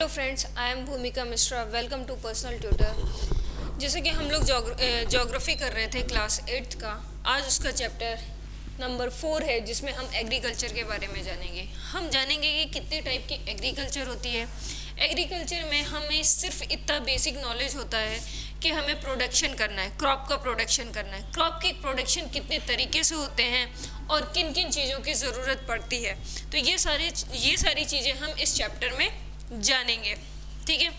Hello friends, I am Bhumika Mishra. Welcome to personal tutor. जैसे कि हम लोग जोग्राफी कर रहे थे क्लास 8th का। आज उसका चैप्टर नंबर 4 है जिसमें हम एग्रीकल्चर के बारे में जानेंगे। हम जानेंगे कि कितने टाइप की एग्रीकल्चर होती है। एग्रीकल्चर में हमें सिर्फ इतना बेसिक नॉलेज होता है कि हमें प्रोडक्शन करना है, क्रॉप का प्रोडक्शन करना है। क्रॉप की प्रोडक्शन कितने तरीके से होते हैं और किन किन चीज़ों की ज़रूरत पड़ती है, तो ये सारी चीज़ें हम इस चैप्टर में जानेंगे। ठीक है,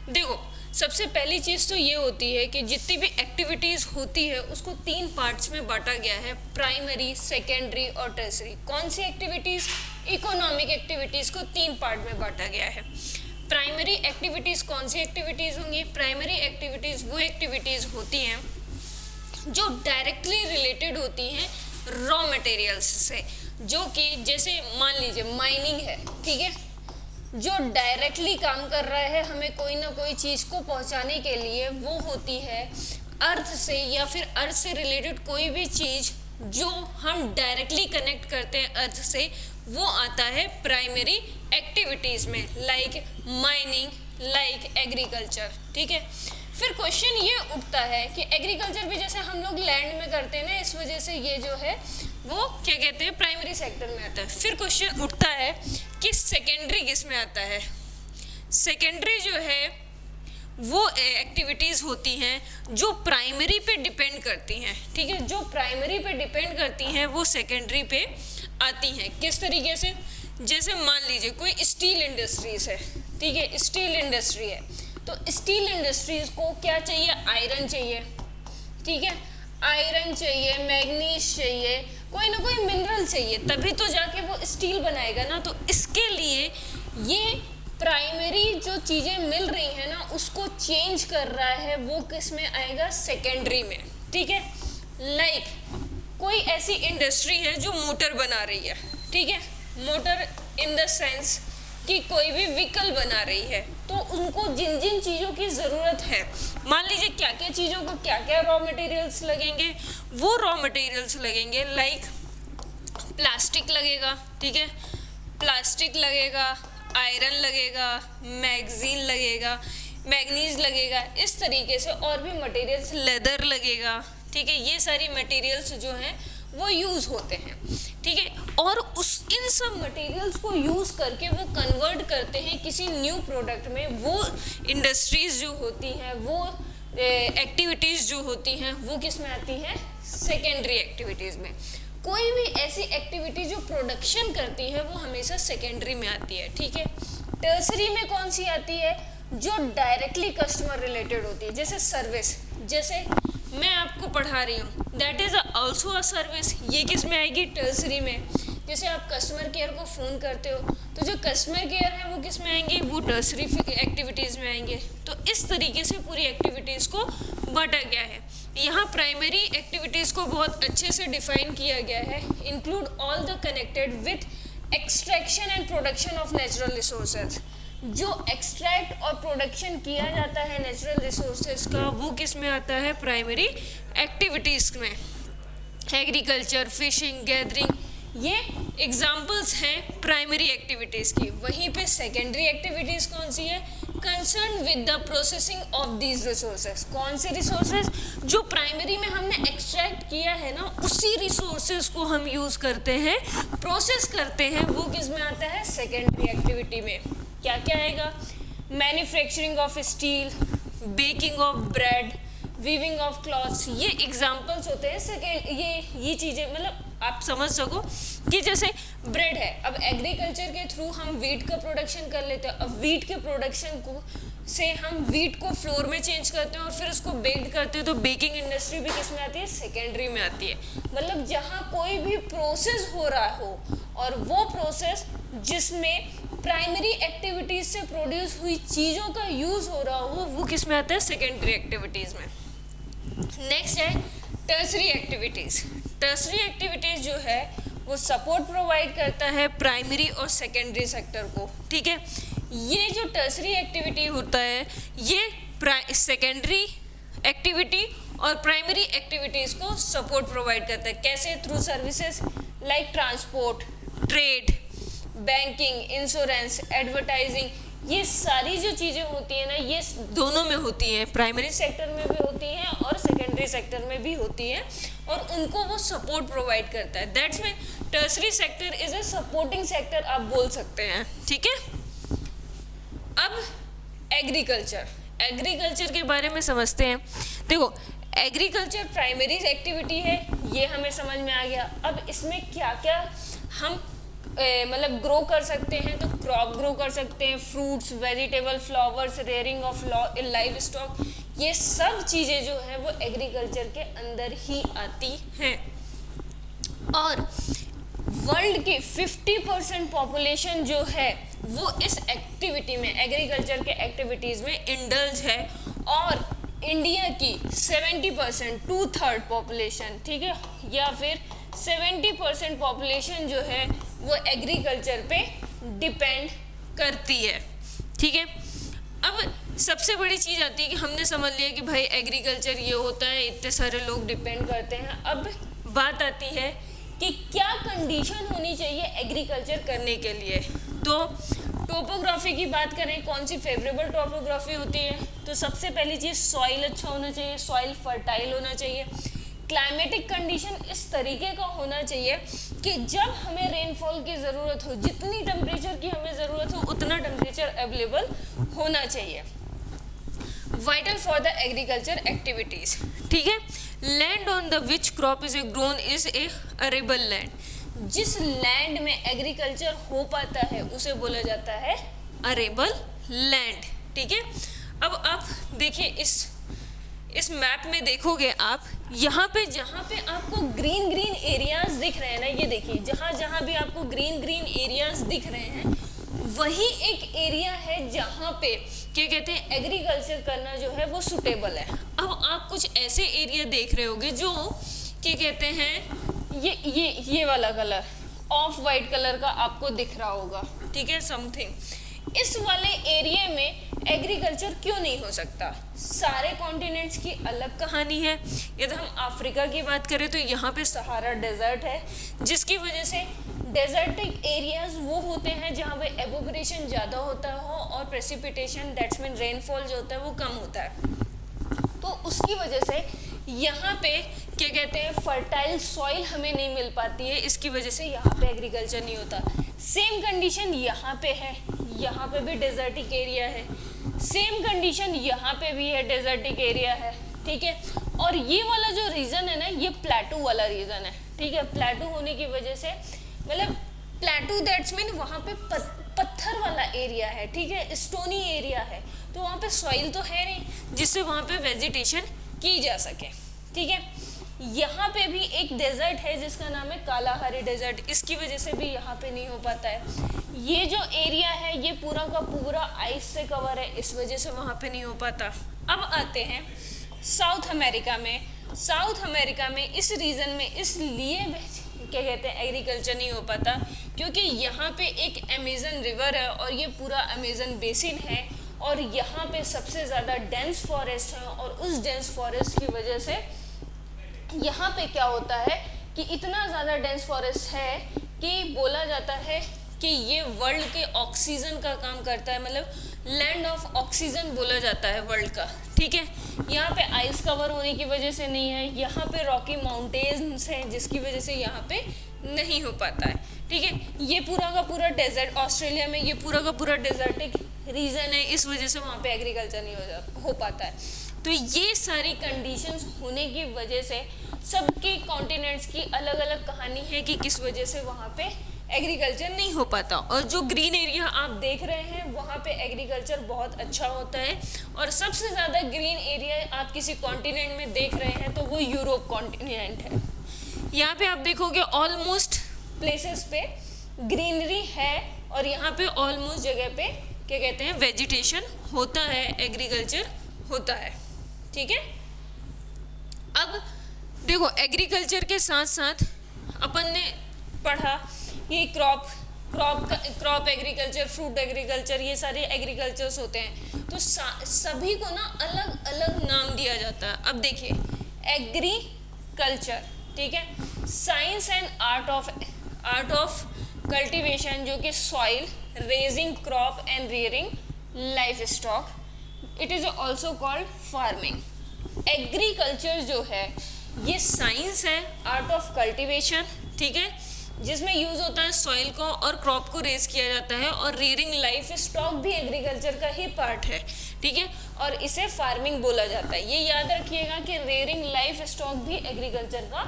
देखो, सबसे पहली चीज़ तो ये होती है कि जितनी भी एक्टिविटीज़ होती है उसको 3 पार्ट्स में बांटा गया है, प्राइमरी, सेकेंडरी और टर्सरी। कौन सी एक्टिविटीज़? इकोनॉमिक एक्टिविटीज़ को 3 पार्ट में बांटा गया है। प्राइमरी एक्टिविटीज़ कौन सी एक्टिविटीज़ होंगी? प्राइमरी एक्टिविटीज़ वो एक्टिविटीज़ होती हैं जो डायरेक्टली रिलेटेड होती हैं रॉ मटेरियल्स से, जो कि जैसे मान लीजिए माइनिंग है, ठीक है, जो डायरेक्टली काम कर रहा है हमें कोई ना कोई चीज़ को पहुंचाने के लिए, वो होती है अर्थ से, या फिर अर्थ से रिलेटेड कोई भी चीज़ जो हम डायरेक्टली कनेक्ट करते हैं अर्थ से, वो आता है प्राइमरी एक्टिविटीज़ में, लाइक माइनिंग, लाइक एग्रीकल्चर। ठीक है, फिर क्वेश्चन ये उठता है कि एग्रीकल्चर भी जैसे हम लोग लैंड में करते हैं ना, इस वजह से ये जो है वो क्या कहते हैं, प्राइमरी सेक्टर में आता है। फिर क्वेश्चन उठता है कि सेकेंडरी किस में आता है। सेकेंडरी जो है वो एक्टिविटीज़ होती हैं जो प्राइमरी पे डिपेंड करती हैं। ठीक है, जो प्राइमरी पे डिपेंड करती हैं वो सेकेंडरी पे आती हैं। किस तरीके से? जैसे मान लीजिए कोई स्टील इंडस्ट्रीज है, ठीक है, स्टील इंडस्ट्री है, तो स्टील इंडस्ट्रीज को क्या चाहिए? आयरन चाहिए, ठीक है, आयरन चाहिए, मैग्नीज चाहिए, कोई ना कोई मिनरल चाहिए, तभी तो जाके वो स्टील बनाएगा ना। तो इसके लिए ये प्राइमरी जो चीज़ें मिल रही हैं ना, उसको चेंज कर रहा है, वो किस में आएगा? सेकेंडरी में। ठीक है, लाइक कोई ऐसी इंडस्ट्री है जो मोटर बना रही है, ठीक है, मोटर इन द सेंस कि कोई भी व्हीकल बना रही है, तो उनको जिन जिन चीज़ों की ज़रूरत है, मान लीजिए क्या क्या चीज़ों को क्या क्या रॉ मटेरियल्स लगेंगे, वो रॉ मटेरियल्स लगेंगे, लाइक प्लास्टिक लगेगा, ठीक है, प्लास्टिक लगेगा, आयरन लगेगा, मैग्नीज लगेगा, इस तरीके से और भी मटेरियल्स, लेदर लगेगा। ठीक है, ये सारी मटेरियल्स जो हैं वो यूज़ होते हैं। ठीक है, और इन सब मटेरियल्स को यूज़ करके वो कन्वर्ट करते हैं किसी न्यू प्रोडक्ट में। वो इंडस्ट्रीज़ जो होती हैं, वो एक्टिविटीज़ जो होती हैं, वो किस में आती हैं? सेकेंडरी एक्टिविटीज़ में। कोई भी ऐसी एक्टिविटी जो प्रोडक्शन करती है वो हमेशा सेकेंडरी में आती है। ठीक है, टर्सरी में कौन सी आती है? जो डायरेक्टली कस्टमर रिलेटेड होती है, जैसे सर्विस, जैसे मैं आपको पढ़ा रही हूँ, that is also a service, ये किस में आएगी? टर्सरी में। जैसे आप कस्टमर केयर को फ़ोन करते हो, तो जो कस्टमर केयर है वो किस में आएंगे? वो टर्सरी एक्टिविटीज़ में आएंगे। तो इस तरीके से पूरी एक्टिविटीज़ को बांटा गया है। यहाँ प्राइमरी एक्टिविटीज़ को बहुत अच्छे से डिफाइन किया गया है, include all the connected with extraction and production of natural resources. जो एक्सट्रैक्ट और प्रोडक्शन किया जाता है नेचुरल रिसोर्सेज का, वो किस में आता है? प्राइमरी एक्टिविटीज़ में। एग्रीकल्चर, फिशिंग, गैदरिंग, ये एग्जाम्पल्स हैं प्राइमरी एक्टिविटीज़ की। वहीं पे सेकेंडरी एक्टिविटीज़ कौन सी है? Concern with the processing of these resources. कौन से रिसोर्सेज? जो प्राइमरी में हमने एक्सट्रैक्ट किया है ना, उसी रिसोर्सेज को हम यूज़ करते हैं, प्रोसेस करते हैं, वो किस में आता है? सेकेंडरी एक्टिविटी में। क्या क्या आएगा? Manufacturing of steel, baking of bread, weaving of clothes, ये एग्जाम्पल्स होते हैं सेकेंड। ये चीज़ें मतलब आप समझ सको कि जैसे ब्रेड है, अब एग्रीकल्चर के थ्रू हम वीट का प्रोडक्शन कर लेते हैं। अब वीट के प्रोडक्शन को से हम वीट को फ्लोर में चेंज करते हैं और फिर उसको बेक्ड करते हैं, तो बेकिंग इंडस्ट्री भी किस में आती है? सेकेंडरी में आती है। मतलब जहाँ कोई भी प्रोसेस हो रहा हो और वो प्रोसेस जिसमें प्राइमरी एक्टिविटीज़ से प्रोड्यूस हुई चीज़ों का यूज़ हो रहा हो, वो किस में आता है? सेकेंडरी एक्टिविटीज़ में। नेक्स्ट है टर्सरी एक्टिविटीज़। टर्सरी एक्टिविटीज़ जो है वो सपोर्ट प्रोवाइड करता है प्राइमरी और सेकेंडरी सेक्टर को। ठीक है, ये जो टर्सरी एक्टिविटी होता है, ये सेकेंडरी एक्टिविटी और प्राइमरी एक्टिविटीज़ को सपोर्ट प्रोवाइड करता है। कैसे? Through services like transport, trade, banking, insurance, advertising, ये सारी जो चीज़ें होती हैं ना, ये दोनों में होती हैं, प्राइमरी सेक्टर में भी होती हैं और सेकेंडरी सेक्टर में भी होती हैं, और उनको वो सपोर्ट प्रोवाइड करता है। That's mean tertiary sector is a supporting sector, आप बोल सकते हैं, ठीक है। अब एग्रीकल्चर के बारे में समझते हैं। देखो, एग्रीकल्चर प्राइमरी एक्टिविटी है, ये हमें समझ में आ गया। अब इसमें क्या क्या हम मतलब ग्रो कर सकते हैं, तो क्रॉप ग्रो कर सकते हैं, fruits, vegetable, flowers, rearing of live stock, ये सब चीज़ें जो है वो एग्रीकल्चर के अंदर ही आती हैं। और वर्ल्ड की 50% पॉपुलेशन जो है वो इस एक्टिविटी में, एग्रीकल्चर के एक्टिविटीज़ में इंडल्ज है, और इंडिया की 70%, 2/3 पॉपुलेशन, ठीक है, या फिर 70% पॉपुलेशन जो है वो एग्रीकल्चर पे डिपेंड करती है, ठीक है। अब सबसे बड़ी चीज़ आती है कि हमने समझ लिया कि भाई एग्रीकल्चर ये होता है, इतने सारे लोग डिपेंड करते हैं। अब बात आती है कि क्या कंडीशन होनी चाहिए एग्रीकल्चर करने के लिए। तो टोपोग्राफी की बात करें, कौन सी फेवरेबल टोपोग्राफी होती है, तो सबसे पहली चीज़ सॉइल अच्छा होना चाहिए, सॉइल फर्टाइल होना चाहिए। क्लाइमेटिक कंडीशन इस तरीके का होना चाहिए कि जब हमें रेनफॉल की ज़रूरत हो, जितनी टेम्परेचर की हमें ज़रूरत हो उतना टेम्परेचर अवेलेबल होना चाहिए। Vital for the agriculture activities, ठीक है। Land on the which crop is a grown is a arable land. जिस लैंड में एग्रीकल्चर हो पाता है उसे बोला जाता है अरेबल लैंड, ठीक है। अब आप देखिए, इस मैप में देखोगे आप, यहाँ पे जहाँ पे आपको ग्रीन ग्रीन एरियाज दिख रहे हैं ना, ये देखिए, जहाँ भी आपको ग्रीन ग्रीन एरियाज दिख रहे हैं, वही एक एरिया है जहाँ पे क्या कहते हैं एग्रीकल्चर करना जो है वो सुटेबल है। अब आप कुछ ऐसे एरिया देख रहे होगे जो क्या कहते हैं, ये वाला कलर ऑफ वाइट कलर का आपको दिख रहा होगा, ठीक है, समथिंग। इस वाले एरिया में एग्रीकल्चर क्यों नहीं हो सकता? सारे कॉन्टिनेंट्स की अलग कहानी है। यदि हम अफ्रीका की बात करें तो यहाँ पे सहारा डेजर्ट है, जिसकी वजह से डेजर्टिक एरियाज वो होते हैं जहाँ पे एवोपरेशन ज़्यादा होता हो और प्रेसिपिटेशन, दैट्स मीन रेनफॉल जो होता है वो कम होता है। तो उसकी वजह से यहाँ पे क्या कहते हैं फर्टाइल सॉइल हमें नहीं मिल पाती है, इसकी वजह से यहाँ पे एग्रीकल्चर नहीं होता। सेम कंडीशन यहाँ पे है, यहाँ पे भी डेजर्टिक एरिया है, सेम कंडीशन यहाँ पे भी है, डेजर्टिक एरिया है, ठीक है। और ये वाला जो रीजन है ना, ये प्लेटू वाला रीजन है, ठीक है। प्लेटू होने की वजह से, मतलब प्लेटू दैट्स मीन वहाँ पे पत्थर वाला एरिया है, ठीक है, स्टोनी एरिया है, तो वहाँ पे सॉइल तो है नहीं जिससे वहाँ पे वेजिटेशन की जा सके, ठीक है। यहाँ पे भी एक डेजर्ट है जिसका नाम है कालाहारी डेजर्ट, इसकी वजह से भी यहाँ पे नहीं हो पाता है। ये जो एरिया है ये पूरा का पूरा आइस से कवर है, इस वजह से वहाँ पे नहीं हो पाता। अब आते हैं साउथ अमेरिका में। साउथ अमेरिका में इस रीजन में इसलिए क्या कहते हैं एग्रीकल्चर नहीं हो पाता क्योंकि यहाँ पे एक अमेजन रिवर है और ये पूरा अमेजन बेसिन है, और यहाँ पे सबसे ज़्यादा डेंस फॉरेस्ट है, और उस डेंस फॉरेस्ट की वजह से यहाँ पे क्या होता है कि इतना ज़्यादा डेंस फॉरेस्ट है कि बोला जाता है कि ये वर्ल्ड के ऑक्सीजन का काम करता है, मतलब लैंड ऑफ ऑक्सीजन बोला जाता है वर्ल्ड का, ठीक है। यहाँ पे आइस कवर होने की वजह से नहीं है, यहाँ पे रॉकी माउंटेन्स हैं जिसकी वजह से यहाँ पे नहीं हो पाता है, ठीक है। ये पूरा का पूरा डेजर्ट, ऑस्ट्रेलिया में ये पूरा का पूरा डेजर्टिक रीजन है, इस वजह से वहाँ पे एग्रीकल्चर नहीं हो पाता है। तो ये सारी कंडीशंस होने की वजह से सबके कॉन्टिनेंट्स की अलग अलग कहानी है कि किस वजह से वहाँ पे एग्रीकल्चर नहीं हो पाता। और जो ग्रीन एरिया आप देख रहे हैं वहाँ पे एग्रीकल्चर बहुत अच्छा होता है, और सबसे ज़्यादा ग्रीन एरिया आप किसी कॉन्टिनेंट में देख रहे हैं तो वो यूरोप कॉन्टिनेंट है। यहाँ पे आप देखोगे ऑलमोस्ट प्लेसेस पे ग्रीनरी है, और यहाँ पे ऑलमोस्ट जगह पे क्या कहते हैं वेजिटेशन होता है, एग्रीकल्चर होता है, ठीक है। अब देखो एग्रीकल्चर के साथ साथ अपन ने पढ़ा ये क्रॉप एग्रीकल्चर, फ्रूट एग्रीकल्चर, ये सारे एग्रीकल्चर्स होते हैं, तो सभी को ना अलग अलग नाम दिया जाता है। अब देखिए एग्रीकल्चर, ठीक है, science and art of cultivation, जो कि soil, raising crop and rearing life stock, it is also called farming. Agriculture जो है ये साइंस है, आर्ट ऑफ कल्टीवेशन, ठीक है, जिसमें यूज होता है सॉइल को और क्रॉप को रेज किया जाता है, और रीयरिंग लाइफ स्टॉक भी एग्रीकल्चर का ही पार्ट है, ठीक है, और इसे फार्मिंग बोला जाता है। ये याद रखिएगा कि रीयरिंग लाइफ स्टॉक भी एग्रीकल्चर का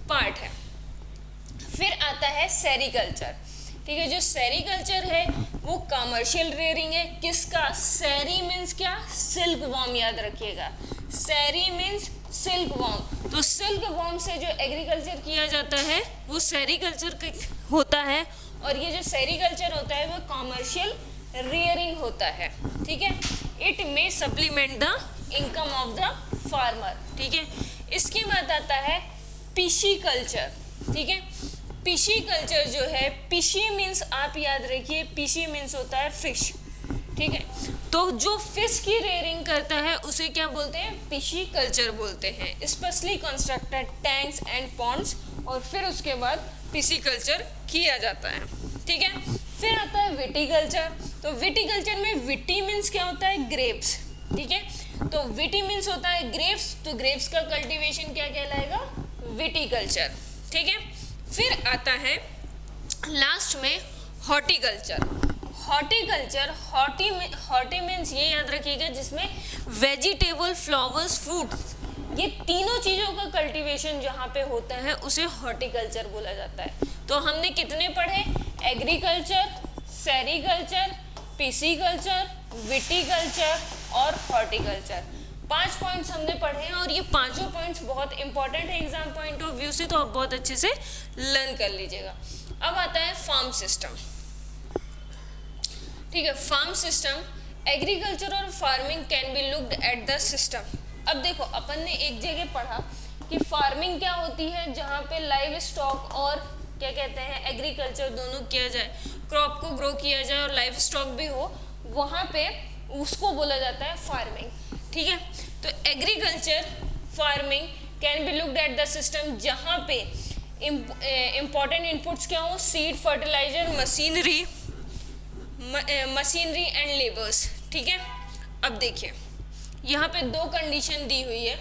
पार्ट है। फिर आता है सेरीकल्चर, ठीक है, जो सेरीकल्चर है वो कमर्शियल रेयरिंग है। किसका? सेरी मीन्स क्या? सिल्क वॉर्म, याद रखिएगा, सेरी मीन्स सिल्क वॉर्म। तो सिल्क वॉर्म से जो एग्रीकल्चर किया जाता है वो सेरीकल्चर होता है, और ये जो सेरीकल्चर होता है वो कमर्शियल रेयरिंग होता है, ठीक है। It may supplement the income of the farmer, ठीक है। इसके बाद आता है पिशीकल्चर, ठीक है। पिशीकल्चर जो है, पिशी मीन्स आप याद रखिए, पिशी मीन्स होता है फिश, ठीक है। तो जो फिश की रेयरिंग करता है उसे क्या बोलते हैं? पिशीकल्चर बोलते हैं। Specially constructed tanks and ponds, और फिर उसके बाद पिशीकल्चर किया जाता है, ठीक है। फिर आता है विटीकल्चर। तो विटीकल्चर में विटी मीन्स क्या होता है? ग्रेप्स, ठीक है। तो विटी मीन्स होता है ग्रेप्स, तो ग्रेप्स का कल्टीवेशन क्या कहलाएगा? विटीकल्चर, ठीक है। फिर आता है लास्ट में हॉर्टिकल्चर। हॉर्टिकल्चर, हॉर्टी मीन्स ये याद रखिएगा जिसमें वेजिटेबल, फ्लावर्स, फ्रूट, ये तीनों चीज़ों का कल्टीवेशन जहाँ पे होता है उसे हॉर्टिकल्चर बोला जाता है। तो हमने कितने पढ़े? एग्रीकल्चर, सेरीकल्चर, पिशीकल्चर, विटीकल्चर और हॉर्टिकल्चर। 5 पॉइंट्स हमने पढ़े हैं, और ये पांचों पॉइंट्स बहुत इंपॉर्टेंट है एग्जाम पॉइंट ऑफ व्यू से, तो आप बहुत अच्छे से लर्न कर लीजिएगा। अब आता है फार्म सिस्टम, ठीक है। फार्म सिस्टम, एग्रीकल्चर और farming can be looked at the system. अब देखो, अपन ने एक जगह पढ़ा कि फार्मिंग क्या होती है, जहाँ पे लाइव स्टॉक और क्या कहते हैं एग्रीकल्चर दोनों किया जाए, क्रॉप को ग्रो किया जाए और लाइव स्टॉक भी हो, वहाँ पे उसको बोला जाता है फार्मिंग, ठीक है। तो agriculture, farming can be looked at the system, जहाँ पे इम्पॉर्टेंट इनपुट्स क्या हो? Seed, fertiliser, machinery and labours, ठीक है। अब देखिए, यहाँ पे 2 कंडीशन दी हुई है।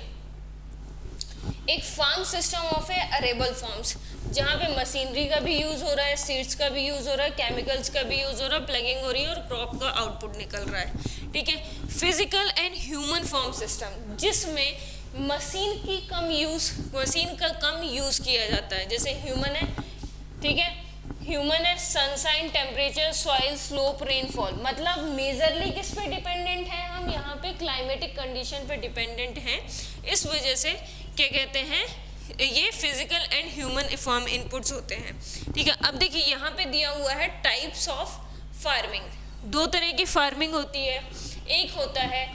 एक farm system of a arable farms, जहाँ पे मशीनरी का भी यूज हो रहा है, सीड्स का भी यूज हो रहा है, केमिकल्स का भी यूज हो रहा है, प्लगिंग हो रही है और क्रॉप का आउटपुट निकल रहा है, ठीक है। Physical and human form system, जिसमें मशीन का कम यूज किया जाता है, जैसे ह्यूमन है, ठीक है। ह्यूमन है, sunshine, temperature, soil, slope, rainfall, मतलब मेजरली किस पे डिपेंडेंट है? हम यहाँ पे क्लाइमेटिक कंडीशन पे डिपेंडेंट हैं। इस वजह से क्या कहते हैं, ये physical and human form inputs होते हैं, ठीक है। अब देखिए, यहाँ पे दिया हुआ है टाइप्स ऑफ फार्मिंग। 2 तरह की फार्मिंग होती है, एक होता है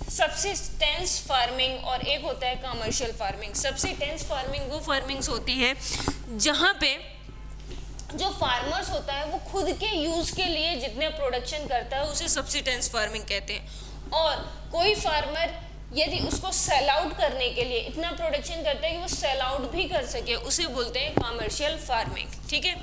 सब्सिस्टेंस फार्मिंग और एक होता है कमर्शियल फार्मिंग। सब्सिस्टेंस फार्मिंग वो फार्मिंग्स होती है जहाँ पे जो फार्मर्स होता है वो खुद के यूज के लिए जितने प्रोडक्शन करता है उसे सब्सिस्टेंस फार्मिंग कहते हैं, और कोई फार्मर यदि उसको सेल आउट करने के लिए इतना प्रोडक्शन करता है कि वो सेल आउट भी कर सके, उसे बोलते हैं कमर्शियल फार्मिंग, ठीक है।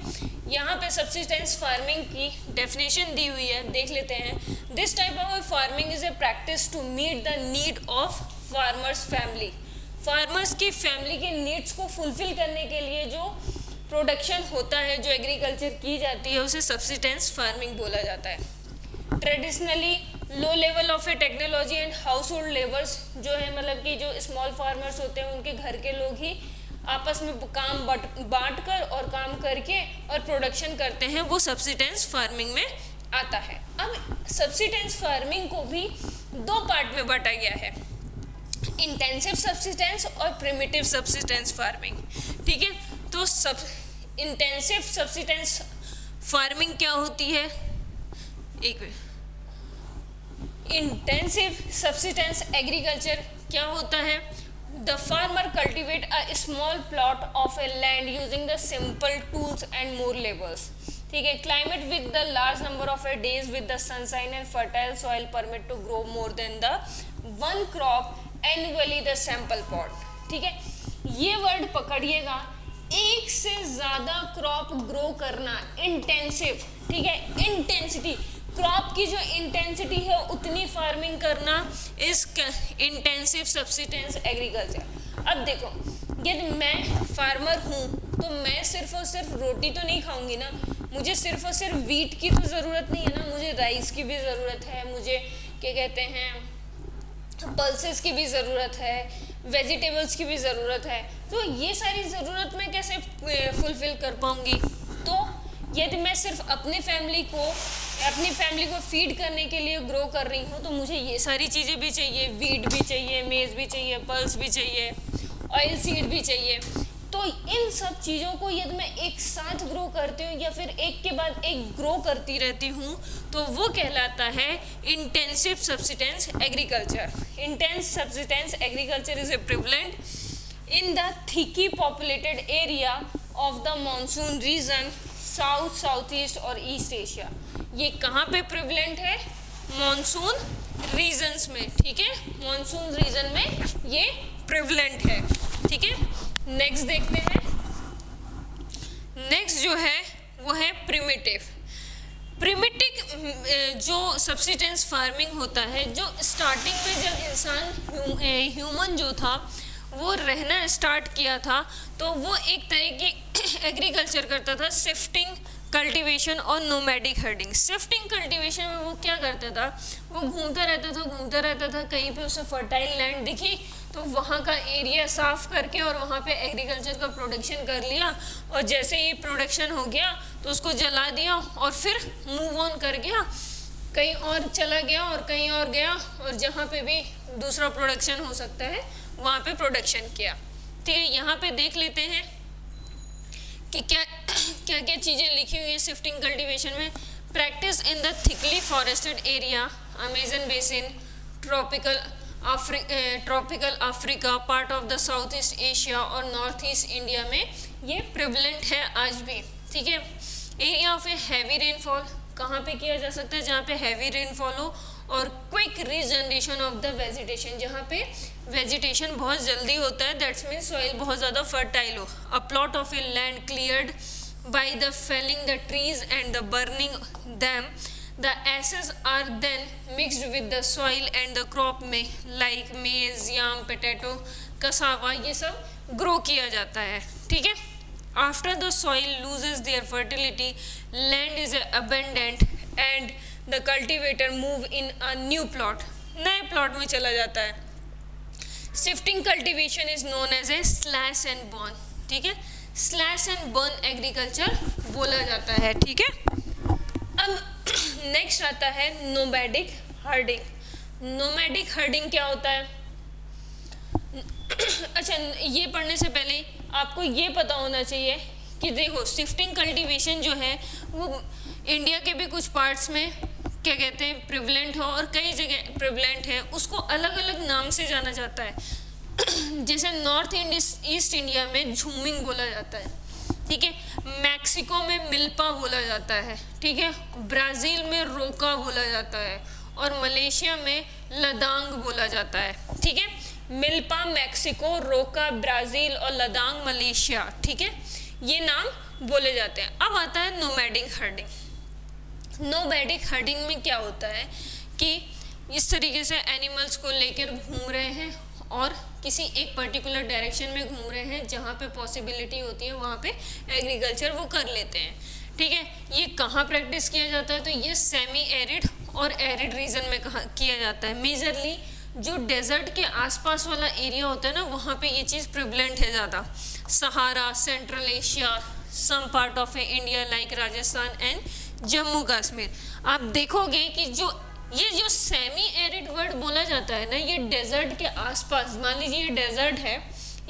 यहाँ पे सब्सिस्टेंस फार्मिंग की डेफिनेशन दी हुई है, देख लेते हैं। This type of farming is a practice to meet the need of farmers family. Farmers की फैमिली के नीड्स को फुलफिल करने के लिए जो प्रोडक्शन होता है, जो एग्रीकल्चर की जाती है, उसे सब्सिस्टेंस फार्मिंग बोला जाता है। Traditionally low level of A technology and house hold labours जो है, मतलब कि जो स्मॉल फार्मर्स होते हैं उनके घर के लोग ही आपस में काम बांट कर और काम करके और प्रोडक्शन करते हैं, वो सब्सिस्टेंस फार्मिंग में आता है। अब सब्सिस्टेंस फार्मिंग को भी 2 पार्ट में बांटा गया है, इंटेंसिव सब्सिस्टेंस और प्रिमिटिव सब्सिस्टेंस फार्मिंग, ठीक है। तो इंटेंसिव सब्सिस्टेंस फार्मिंग क्या होती है? एक मिनट, इंटेंसिव सब्सिस्टेंस एग्रीकल्चर क्या होता है? The farmer cultivate a small plot of a land using the simple tools and more labours, ठीक है। Climate with the large number of a days with the sunshine and fertile soil permit to grow more than the 1 crop annually the sample pot, ठीक है। ये word पकड़िएगा, एक से ज्यादा crop grow करना, intensive, ठीक है। इंटेंसिटी क्रॉप की जो इंटेंसिटी है उतनी फार्मिंग करना इज इंटेंसिव सब्सिस्टेंस एग्रीकल्चर। अब देखो, यदि मैं फार्मर हूँ तो मैं सिर्फ और सिर्फ रोटी तो नहीं खाऊंगी ना, मुझे सिर्फ और सिर्फ वीट की तो ज़रूरत नहीं है ना, मुझे राइस की भी ज़रूरत है, मुझे क्या कहते हैं पल्सेस की भी ज़रूरत है, वेजिटेबल्स की भी ज़रूरत है। तो ये सारी ज़रूरत मैं कैसे फुलफ़िल कर पाऊँगी? तो यदि मैं सिर्फ अपनी फैमिली को फीड करने के लिए ग्रो कर रही हूँ तो मुझे ये सारी चीज़ें भी चाहिए, वीट भी चाहिए, मेज़ भी चाहिए, पल्स भी चाहिए, ऑयल सीड भी चाहिए। तो इन सब चीज़ों को यदि मैं एक साथ ग्रो करती हूँ या फिर एक के बाद एक ग्रो करती रहती हूँ तो वो कहलाता है intensive subsistence agriculture. Intense subsistence agriculture is a prevalent in the thickly populated area of the monsoon region, south, south east और ईस्ट एशिया। ये कहाँ पे प्रिवलेंट है? मानसून रीजन्स में, ठीक है, मानसून रीजन में ये प्रिवलेंट है, ठीक है। नेक्स्ट देखते हैं, नेक्स्ट जो है वो है प्रिमिटिव जो सब्सिस्टेंस फार्मिंग होता है, जो स्टार्टिंग में जब इंसान ह्यूमन जो था वो रहना स्टार्ट किया था तो वो एक तरह की एग्रीकल्चर करता था, शिफ्टिंग कल्टीवेशन और नोमैडिक हर्डिंग। शिफ्टिंग कल्टीवेशन में वो क्या करता था, वो घूमता रहता था, कहीं पे उसे फर्टाइल लैंड दिखी तो वहाँ का एरिया साफ करके और वहाँ पे एग्रीकल्चर का प्रोडक्शन कर लिया, और जैसे ही प्रोडक्शन हो गया तो उसको जला दिया और फिर मूव ऑन कर गया, कहीं और चला गया और कहीं और गया, और जहाँ पे भी दूसरा प्रोडक्शन हो सकता है वहाँ पे प्रोडक्शन किया। ठीक है, यहाँ पे देख लेते हैं कि क्या क्या चीज़ें लिखी हुई है शिफ्टिंग कल्टीवेशन में। Practice in the thickly forested area, Amazon basin, tropical Africa, part of the south east Asia और नॉर्थ ईस्ट इंडिया में ये प्रिवलेंट है आज भी। ठीक है, area of a heavy rainfall, कहाँ पे किया जा सकता है? जहाँ पे हैवी रेनफॉल हो और quick regeneration of the vegetation, जहाँ पे वेजिटेशन बहुत जल्दी होता है, दैट्स मीन सॉइल बहुत ज़्यादा फर्टाइल हो। A plot of a land cleared by the felling the trees and the burning them, the ashes are then mixed with the soil and the crop में like maize, yam, potato, cassava, ये सब grow किया जाता है। ठीक है, after the soil loses their fertility, land is abandoned and the cultivator move in a new plot, नए plot में चला जाता है। Shifting cultivation is known as a slash and burn. ठीक है, स्लैश एंड बर्न एग्रीकल्चर बोला जाता है। ठीक है, अब नेक्स्ट आता है नोमैडिक हर्डिंग। नोमैडिक हर्डिंग क्या होता है? अच्छा, ये पढ़ने से पहले आपको ये पता होना चाहिए कि देखो, शिफ्टिंग कल्टीवेशन जो है वो इंडिया के भी कुछ पार्ट्स में क्या कहते हैं प्रिवलेंट हो और कई जगह प्रिवलेंट है, उसको अलग अलग नाम से जाना जाता है। जैसे नॉर्थ ईस्ट इंडिया में झूमिंग बोला जाता है। ठीक है, मैक्सिको में मिल्पा बोला जाता है। ठीक है, ब्राज़ील में रोका बोला जाता है और मलेशिया में लदांग बोला जाता है। ठीक है, मिल्पा मैक्सिको, रोका ब्राज़ील और लदांग मलेशिया। ठीक है, ये नाम बोले जाते हैं। अब आता है नोमैडिक हर्डिंग। नोमैडिक हर्डिंग में क्या होता है कि इस तरीके से एनिमल्स को लेकर घूम रहे हैं और किसी एक पर्टिकुलर डायरेक्शन में घूम रहे हैं, जहाँ पे पॉसिबिलिटी होती है वहाँ पे एग्रीकल्चर वो कर लेते हैं। ठीक है, ये कहाँ प्रैक्टिस किया जाता है? तो ये सेमी एरिड और एरिड रीजन में कहाँ किया जाता है। मेजरली जो डेजर्ट के आसपास वाला एरिया होता है ना, वहाँ पे ये चीज़ प्रिवलेंट है ज़्यादा। Sahara, central Asia, some part of India like Rajasthan and Jammu Kashmir. आप देखोगे कि जो सेमी एरिड वर्ड बोला जाता है ना, ये डेजर्ट के आसपास, मान लीजिए ये डेजर्ट है,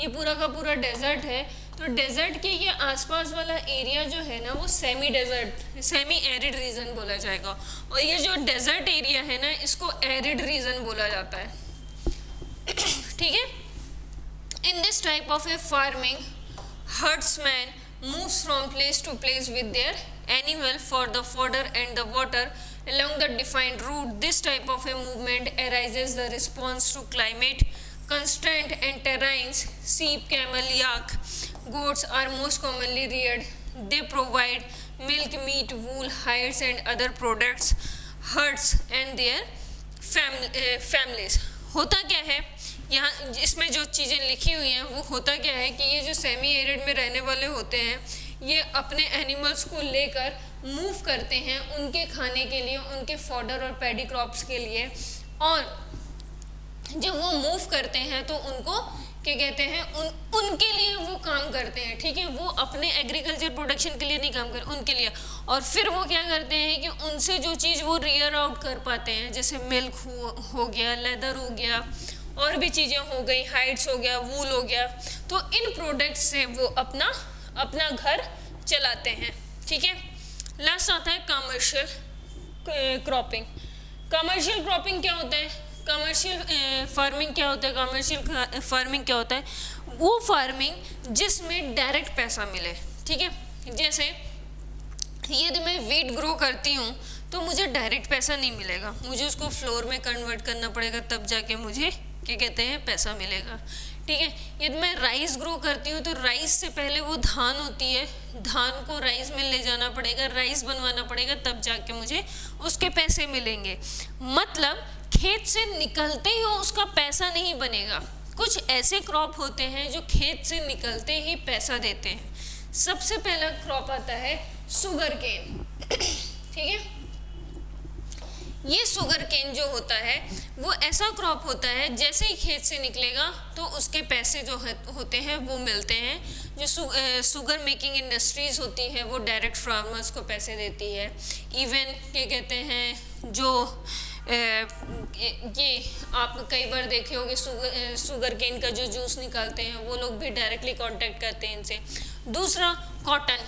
ये पूरा का पूरा डेजर्ट है, तो डेजर्ट के ये आसपास वाला एरिया जो है ना वो सेमी एरिड रीजन बोला जाएगा, और ये जो डेजर्ट एरिया है ना इसको एरिड रीजन बोला जाता है। ठीक है, in this type of A farming, herdsmen moves from place to place with their animal for the fodder and the water along the defined route. This type of a movement arises the response to climate constraint and terrains. Sheep, camel, yak, goats are most commonly reared. They provide milk, meat, wool, hides and other products herds and their families. होता क्या है यहाँ इसमें जो चीज़ें लिखी हुई हैं वो होता क्या है कि ये जो सेमी एरिड में रहने वाले होते हैं ये अपने एनिमल्स को लेकर मूव करते हैं उनके खाने के लिए, उनके फॉडर और पैडी क्रॉप्स के लिए। और जब वो मूव करते हैं तो उनको क्या कहते हैं, उनके लिए वो काम करते हैं, ठीक है। वो अपने एग्रीकल्चर प्रोडक्शन के लिए नहीं काम करते, उनके लिए। और फिर वो क्या करते हैं कि उनसे जो चीज़ वो रियर आउट कर पाते हैं, जैसे मिल्क हो गया, लेदर हो गया, और भी चीज़ें हो गई, हाइड्स हो गया, वूल हो गया, तो इन प्रोडक्ट्स से वो अपना घर चलाते हैं, ठीक है। लास्ट आता है कमर्शियल क्रॉपिंग। कमर्शियल क्रॉपिंग क्या होता है, कमर्शियल फार्मिंग क्या होता है, कमर्शियल फार्मिंग क्या होता है, वो फार्मिंग जिसमें डायरेक्ट पैसा मिले, ठीक है। जैसे यदि मैं वीट ग्रो करती हूँ तो मुझे डायरेक्ट पैसा नहीं मिलेगा, मुझे उसको फ्लोर में कन्वर्ट करना पड़ेगा, तब जाके मुझे क्या कहते हैं पैसा मिलेगा, ठीक है। यदि मैं राइस ग्रो करती हूँ तो राइस से पहले वो धान होती है, धान को राइस में ले जाना पड़ेगा, राइस बनवाना पड़ेगा, तब जाके मुझे उसके पैसे मिलेंगे। मतलब खेत से निकलते ही उसका पैसा नहीं बनेगा। कुछ ऐसे क्रॉप होते हैं जो खेत से निकलते ही पैसा देते हैं। सबसे पहला क्रॉप आता है शुगर केन, ठीक है। ये शुगर केन जो होता है वो ऐसा क्रॉप होता है जैसे ही खेत से निकलेगा तो उसके पैसे जो होते हैं वो मिलते हैं। जो शुगर मेकिंग इंडस्ट्रीज होती है वो डायरेक्ट फार्मर्स को पैसे देती है। इवन क्या कहते हैं जो ये आप कई बार देखे होंगे शुगर केन का जो जूस निकालते हैं वो लोग भी डायरेक्टली कांटेक्ट करते हैं इनसे। दूसरा कॉटन,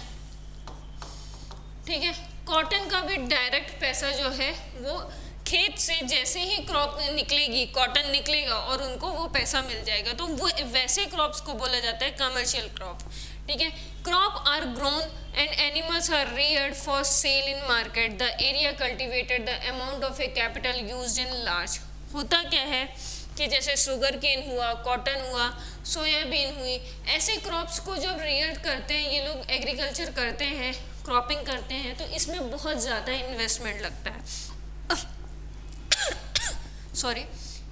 ठीक है। कॉटन का भी डायरेक्ट पैसा जो है वो खेत से जैसे ही क्रॉप निकलेगी, कॉटन निकलेगा और उनको वो पैसा मिल जाएगा, तो वो वैसे क्रॉप्स को बोला जाता है कमर्शियल क्रॉप, ठीक है। Crop are grown and animals are reared for sale in market, the area cultivated, the amount of a capital used in large. होता क्या है कि जैसे शुगर केन हुआ, कॉटन हुआ, सोयाबीन हुई, ऐसे क्रॉप्स को जब रेयर करते हैं ये लोग, एग्रीकल्चर करते हैं, क्रॉपिंग करते हैं, तो इसमें बहुत ज़्यादा इन्वेस्टमेंट लगता है सॉरी,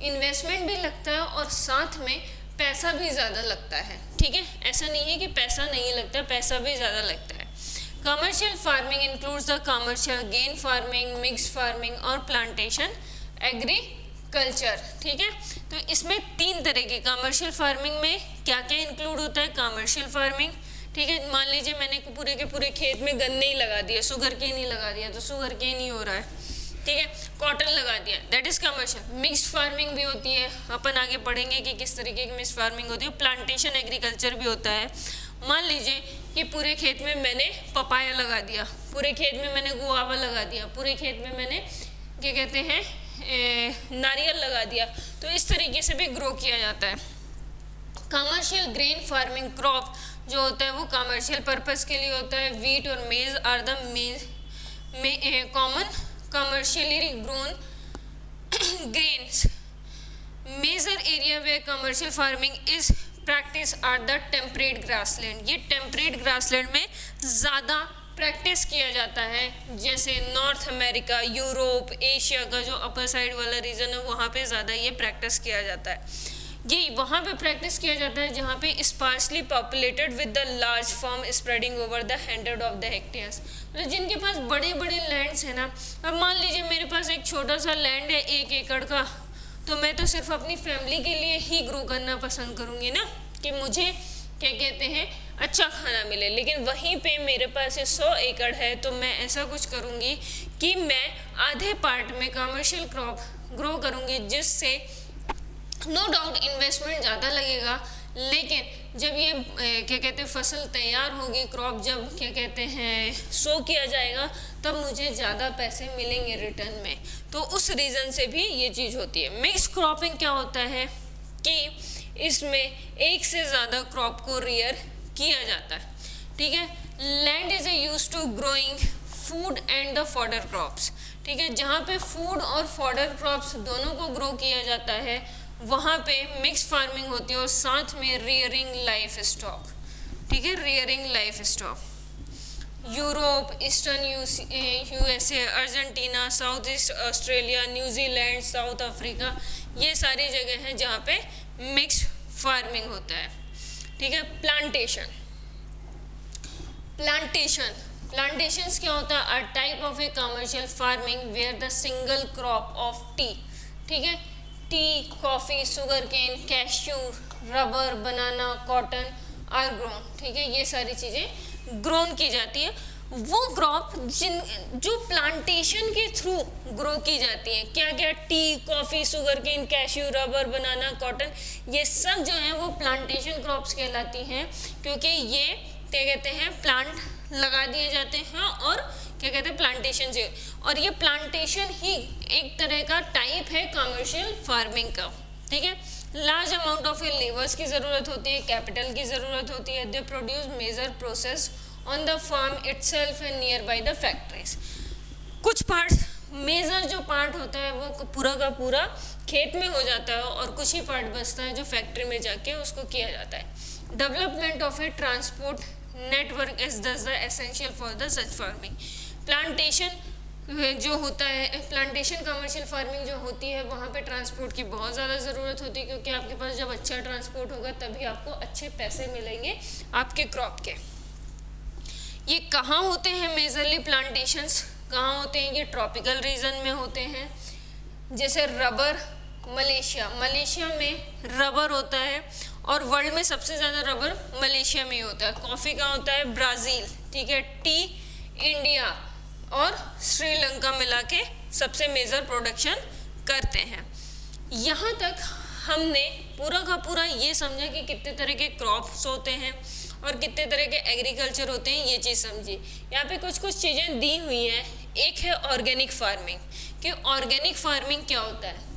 इन्वेस्टमेंट भी लगता है और साथ में पैसा भी ज़्यादा लगता है, ठीक है। ऐसा नहीं है कि पैसा नहीं लगता, पैसा भी ज़्यादा लगता है। Commercial farming includes the commercial gain farming, mix farming और प्लांटेशन एग्रीकल्चर, ठीक है। तो इसमें 3 तरह की कमर्शियल फार्मिंग में क्या क्या इंक्लूड होता है। कमर्शियल फार्मिंग, ठीक है, मान लीजिए मैंने पूरे के पूरे खेत में गन्ने ही लगा दिया, शुगर केन ही लगा दिया, तो शुगर केन ही हो रहा है, ठीक है। कॉटन लगा दिया, that is commercial. Mixed farming भी होती है, अपन आगे पढ़ेंगे कि किस तरीके की मिक्स्ड फार्मिंग होती है। प्लांटेशन एग्रीकल्चर भी होता है। मान लीजिए कि पूरे खेत में मैंने पपाया लगा दिया, पूरे खेत में मैंने गुआवा लगा दिया, पूरे खेत में मैंने क्या कहते हैं नारियल लगा दिया, तो इस तरीके से भी ग्रो किया जाता है। कमर्शियल ग्रेन फार्मिंग क्रॉप जो होता है वो कमर्शियल पर्पस के लिए होता है। वीट और maize are the common commercially grown grains. Major area where commercial farming is practiced are the temperate grassland. ये temperate grassland में ज़्यादा प्रैक्टिस किया जाता है, जैसे नॉर्थ अमेरिका, यूरोप, एशिया का जो अपर साइड वाला रीजन है वहाँ पे ज़्यादा ये प्रैक्टिस किया जाता है। ये वहाँ पे प्रैक्टिस किया जाता है जहाँ पे sparsely populated with the large farm spreading over the 100 of the hectares. मतलब जिनके पास बड़े बड़े लैंड्स हैं ना, अब मान लीजिए मेरे पास एक छोटा सा लैंड है 1 एकड़ का, तो मैं तो सिर्फ अपनी फैमिली के लिए ही ग्रो करना पसंद करूँगी ना, कि मुझे क्या कहते हैं अच्छा खाना मिले। लेकिन वहीं पे मेरे पास 100 एकड़ है, तो मैं ऐसा कुछ करूँगी कि मैं आधे पार्ट में कमर्शियल क्रॉप ग्रो करूँगी, जिससे नो डाउट इन्वेस्टमेंट ज़्यादा लगेगा, लेकिन जब ये क्या कहते हैं फसल तैयार होगी, क्रॉप जब क्या कहते हैं शो किया जाएगा, तब मुझे ज़्यादा पैसे मिलेंगे रिटर्न में। तो उस रीज़न से भी ये चीज़ होती है। मिक्स क्रॉपिंग क्या होता है कि इसमें एक से ज़्यादा क्रॉप को रियर किया जाता है, ठीक है। Land is use to growing food and the fodder crops, ठीक है। जहाँ पे फूड और फॉडर क्रॉप्स दोनों को ग्रो किया जाता है वहाँ पे मिक्स फार्मिंग होती है, और साथ में रियरिंग लाइफ स्टॉक, ठीक है, rearing life stock. Europe, eastern USA, Argentina, south east Australia, New Zealand, south Africa, ये सारी जगह हैं जहाँ पे मिक्स फार्मिंग होता है। ठीक है। प्लांटेशंस क्या होता है? A type of a commercial farming where the single crop of tea, ठीक है, tea, coffee, sugar cane, cashew, rubber, banana, cotton are grown. ठीक है, ये सारी चीज़ें ग्रोन की जाती है। वो क्रॉप जो प्लांटेशन के थ्रू ग्रो की जाती है, क्या क्या, tea, coffee, sugar cane, cashew, rubber, banana, cotton, ये सब जो है वो प्लांटेशन क्रॉप्स कहलाती हैं, क्योंकि ये क्या कहते हैं, प्लांट लगा दिए जाते हैं और क्या कहते हैं, प्लांटेशन से। और ये प्लांटेशन ही एक तरह का टाइप है कमर्शियल फार्मिंग का। ठीक है। लार्ज अमाउंट ऑफ लेबर्स की ज़रूरत होती है, कैपिटल की ज़रूरत होती है। They produce major process on the farm itself and near by the factories. कुछ पार्ट, मेजर जो पार्ट होता है वो पूरा का पूरा खेत में हो जाता है और कुछ ही पार्ट बचता है जो फैक्ट्री में जाके उसको किया जाता है। Development of a transport network is thus the essential for the such farming. Plantation जो होता है, प्लांटेशन कमर्शियल फार्मिंग जो होती है, वहाँ पे ट्रांसपोर्ट की बहुत ज़्यादा ज़रूरत होती है, क्योंकि आपके पास जब अच्छा ट्रांसपोर्ट होगा तभी आपको अच्छे पैसे मिलेंगे आपके क्रॉप के। ये कहाँ होते हैं मेजरली प्लांटेशंस, कहाँ होते हैं? ये ट्रॉपिकल रीजन में होते हैं, जैसे रबर, मलेशिया में रबर होता है और वर्ल्ड में सबसे ज़्यादा रबर मलेशिया में ही होता है। कॉफ़ी का होता है ब्राज़ील, ठीक है, टी इंडिया और श्रीलंका मिला के सबसे मेजर प्रोडक्शन करते हैं। यहाँ तक हमने पूरा का पूरा ये समझा कि कितने तरह के क्रॉप्स होते हैं और कितने तरह के एग्रीकल्चर होते हैं, ये चीज़ समझी। यहाँ पे कुछ चीज़ें दी हुई हैं। एक है ऑर्गेनिक फार्मिंग, कि ऑर्गेनिक फार्मिंग क्या होता है?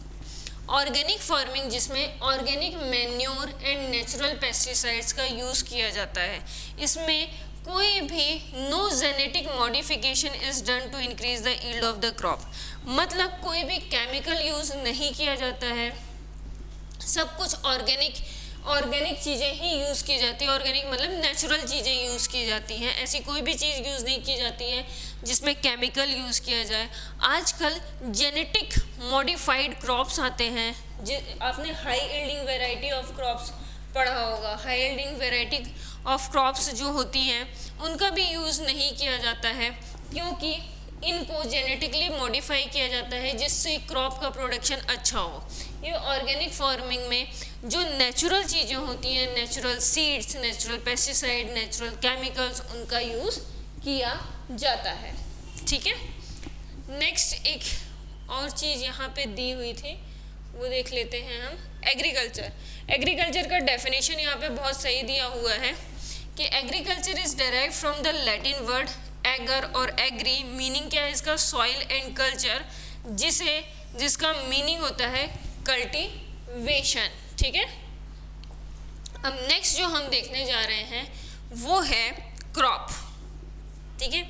ऑर्गेनिक फार्मिंग जिसमें organic manure and natural pesticides का यूज़ किया जाता है। इसमें कोई भी no genetic modification is done to increase the yield of the crop, मतलब कोई भी केमिकल यूज़ नहीं किया जाता है, सब कुछ ऑर्गेनिक चीज़ें ही यूज़ की जाती है। ऑर्गेनिक मतलब नेचुरल चीज़ें यूज़ की जाती हैं, ऐसी कोई भी चीज़ यूज़ नहीं की जाती है जिसमें केमिकल यूज़ किया जाए। आजकल जेनेटिक मॉडिफाइड क्रॉप्स आते हैं, आपने high yielding variety of crops पढ़ा होगा। High yielding variety of crops जो होती हैं उनका भी यूज़ नहीं किया जाता है, क्योंकि इनको जेनेटिकली मॉडिफाई किया जाता है जिससे क्रॉप का प्रोडक्शन अच्छा हो। ये ऑर्गेनिक फार्मिंग में जो नेचुरल चीज़ें होती हैं, natural seeds, natural pesticide, natural chemicals, उनका यूज़ किया जाता है। ठीक है। नेक्स्ट एक और चीज़ यहाँ पे दी हुई थी, वो देख लेते हैं हम। एग्रीकल्चर का डेफिनेशन यहाँ पे बहुत सही दिया हुआ है कि agriculture is derive from the Latin word ager और एग्री, मीनिंग क्या है इसका? सॉइल एंड कल्चर, जिसका मीनिंग होता है कल्टीवेशन। ठीक है। अब नेक्स्ट जो हम देखने जा रहे हैं वो है क्रॉप। ठीक है,